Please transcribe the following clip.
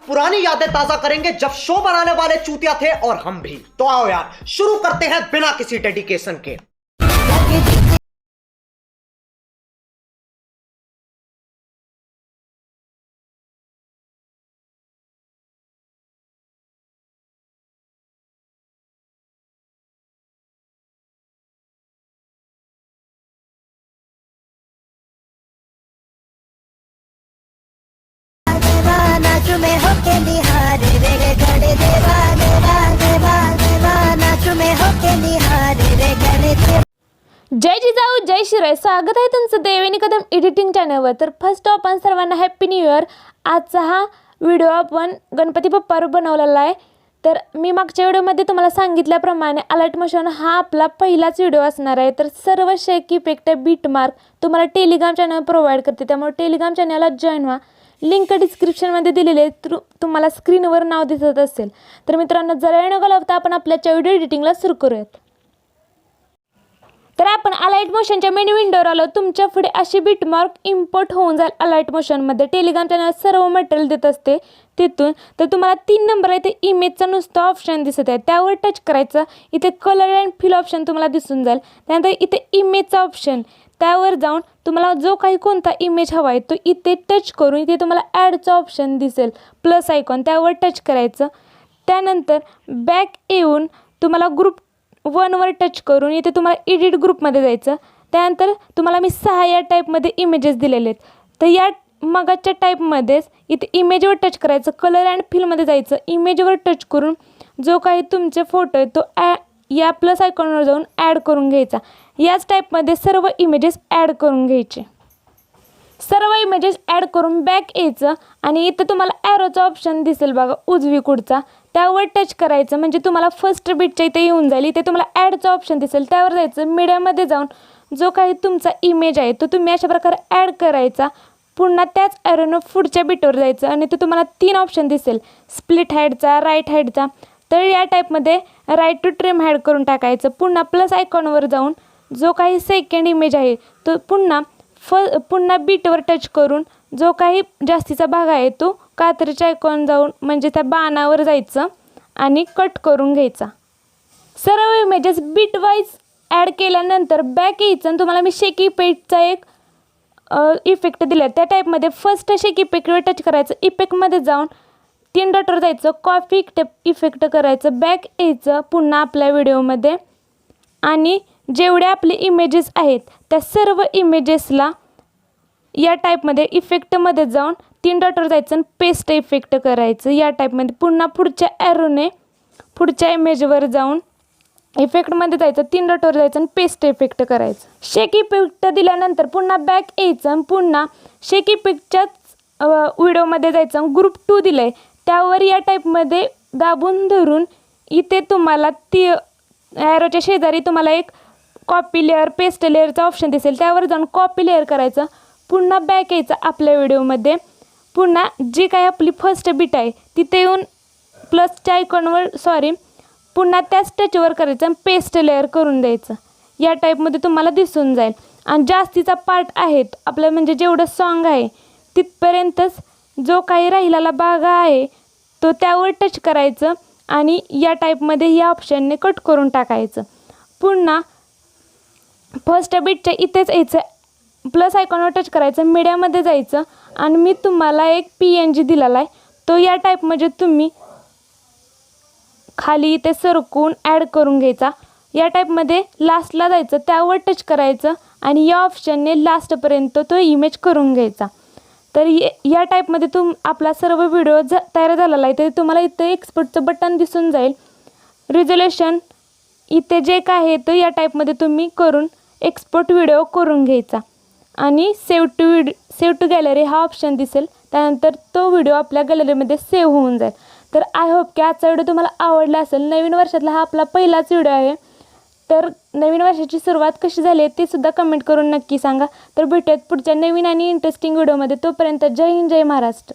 पुरानी यादें ताजा करेंगे जब शो बनाने वाले चूतिया थे और हम भी। तो आओ यार शुरू करते हैं बिना किसी डेडिकेशन के। में होके निहार रे गड़े देवा देवा देवा देवा नाच में होके निहार रे गड़े देवा। जय जिजाऊ जय शिराय, स्वागत आहे तुमचं देवेनी कदम एडिटिंग चॅनलवर। तर फर्स्ट आपण सर्वांना हॅप्पी न्यू इयर। आजचा हा व्हिडिओ आपण गणपती बाप्पावर बनवलेला आहे। तर मी मागच्या व्हिडिओमध्ये तुम्हाला सांगितल्याप्रमाणे अलर्ट मोशन हा आपला पहिलाच व्हिडिओ असणार आहे। तर सर्व शेक इफेक्ट बीट मार्क तुम्हाला टेलिग्राम चॅनल प्रोव्हाइड करते, त्यामुळे टेलिग्राम चॅनलला जॉईन व्हा। लिंक डिस्क्रिप्शनमध्ये दिलेली आहे, तुम्हाला स्क्रीनवर नाव दिसत असेल। तर मित्रांनो, जरा वेळ न घालवता आपण आपल्या व्हिडिओ एडिटिंगला सुरू करूयात। तर आपण अलाइट मोशनच्या मेन्यू विंडोवर आलो। तुमच्या पुढे अशी बीट मार्क इम्पोर्ट होऊन जाईल अलाइट मोशनमध्ये। टेलिग्राम चॅनल सर्व मटेरियल देत असते तिथून। तर तुम्हाला 3 नंबर आहे ते इमेजचा नुसता ऑप्शन दिसत आहे, त्यावर टच करायचं। इथे कलर अँड फिल ऑप्शन तुम्हाला दिसून जाईल। त्यानंतर इथे इमेजचा ऑप्शन, त्यावर जाऊन तुम्हाला जो काही कोणता इमेज हवा आहे तो इथे टच करून इथे तुम्हाला ॲडचा ऑप्शन दिसेल प्लस आयकॉन, त्यावर टच करायचं। त्यानंतर बॅक येऊन तुम्हाला ग्रुप 1 वर टच करून इथे तुम्हाला एडिट ग्रुपमध्ये जायचं। त्यानंतर तुम्हाला मी 6 या टाईपमध्ये इमेजेस दिलेले आहेत। तर या मगाच्या टाईपमध्येच इथे इमेजवर टच करायचं, कलर अँड फिलमध्ये जायचं, इमेजवर टच करून जो काही तुमचे फोटो आहे तो या प्लस आयकॉनवर जाऊन ॲड करून घ्यायचा। याच टाईपमध्ये सर्व इमेजेस ॲड करून घ्यायचे। सर्व इमेजेस ॲड करून बॅक यायचं आणि इथं तुम्हाला ॲरोचा ऑप्शन दिसेल बघा उजवीकडचा, त्यावर टच करायचं म्हणजे तुम्हाला फर्स्ट बीटच्या इथे येऊन जाईल। इथे तुम्हाला ॲडचा ऑप्शन दिसेल, त्यावर जायचं। मीडियामध्ये जाऊन जो काही तुमचा इमेज आहे तो तुम्ही अशा प्रकारे ॲड करायचा। पुन्हा त्याच ॲरोनं पुढच्या बीटवर जायचं आणि तो तुम्हाला 3 ऑप्शन दिसेल, स्प्लिट हाईडचा, राईट हाईडचा। तर या टाईपमध्ये राईट टू ट्रिम हाईड करून टाकायचं। पुन्हा प्लस आयकॉनवर जाऊन जो काही सेकंड इमेज आहे तो पुन्हा बीटवर टच करून जो काही जास्तीचा भाग आहे तो कात्रीच्या आयकॉन जाऊन म्हणजे त्या बाणावर जायचं आणि कट करून घ्यायचा। सर्व इमेजेस बीट वाईज ॲड केल्यानंतर बॅक यायचं आणि तुम्हाला मी शेकी इफेक्टचा एक इफेक्ट दिला त्या टाईपमध्ये फर्स्ट शेकी इफेक्टवर टच करायचं। इफेक्टमध्ये जाऊन 3 डॉटवर जायचं, कॉफी इफेक्ट करायचं, बॅक यायचं पुन्हा आपल्या व्हिडिओमध्ये आणि जेवढे आपले इमेजेस आहेत त्या सर्व इमेजेसला या टाईपमध्ये इफेक्टमध्ये जाऊन 3 डॉटवर जायचं आणि पेस्ट इफेक्ट करायचं या टाईपमध्ये। पुन्हा पुढच्या ॲरोने पुढच्या इमेजवर जाऊन इफेक्टमध्ये जायचं, 3 डॉटवर जायचं आणि पेस्ट इफेक्ट करायचं। शेक इफेक्ट दिल्यानंतर पुन्हा बॅक यायचं आणि पुन्हा शेक इफेक्टच्याच व्हिडिओमध्ये जायचं। ग्रुप 2 दिलं आहे त्यावर या टाईपमध्ये दाबून धरून इथे तुम्हाला ॲरोच्या शेजारी तुम्हाला एक कॉपी लेअर पेस्ट लेअरचा ऑप्शन दिसेल, त्यावर जाऊन कॉपी लेअर करायचं। पुन्हा बॅक यायचं आपल्या व्हिडिओमध्ये, पुन्हा जी काही आपली फर्स्ट बीट आहे तिथे येऊन प्लसच्या आयकॉनवर पुन्हा त्याच टचवर करायचं आणि पेस्ट लेअर करून द्यायचं। या टाईपमध्ये तुम्हाला दिसून जाईल। आणि जास्तीचा पार्ट आहेत आपलं म्हणजे जेवढं सॉन्ग आहे तिथपर्यंतच जो काही राहिलेला भाग आहे तो त्यावर टच करायचं आणि या टाईपमध्ये या ऑप्शनने कट करून टाकायचं। पुन्हा फर्स्ट बीटच्या इथेच यायचं, प्लस आयकॉनवर टच करायचं, मीडियामध्ये जायचं आणि मी तुम्हाला एक PNG दिलेला आहे तो या टाईपमध्ये तुम्ही खाली इथे सरकवून ॲड करून घ्यायचा। या टाईपमध्ये लास्टला जायचं, त्यावर टच करायचं आणि या ऑप्शनने लास्टपर्यंत तो इमेज करून घ्यायचा। तर या टाईपमध्ये आपला सर्व व्हिडिओ तयार झालेला आहे। तर तुम्हाला इथे एक्सपोर्टचं बटन दिसून जाईल। रिझोल्यूशन इथे जे काय आहे तो या टाईपमध्ये तुम्ही करून एक्सपोर्ट व्हिडिओ करून घ्यायचा आणि सेव्ह टू गॅलरी हा ऑप्शन दिसेल, त्यानंतर तो व्हिडिओ आपल्या गॅलरीमध्ये सेव्ह होऊन जाईल। तर आय होप की आजचा व्हिडिओ तुम्हाला आवडला असेल। नवीन वर्षातला हा आपला पहिलाच व्हिडिओ आहे। तर नवीन वर्षाची सुरुवात कशी झाली आहे ते सुद्धा कमेंट करून नक्की सांगा। तर भेटूयात पुढच्या नवीन आणि इंटरेस्टिंग व्हिडिओमध्ये। तोपर्यंत जय हिंद जय महाराष्ट्र।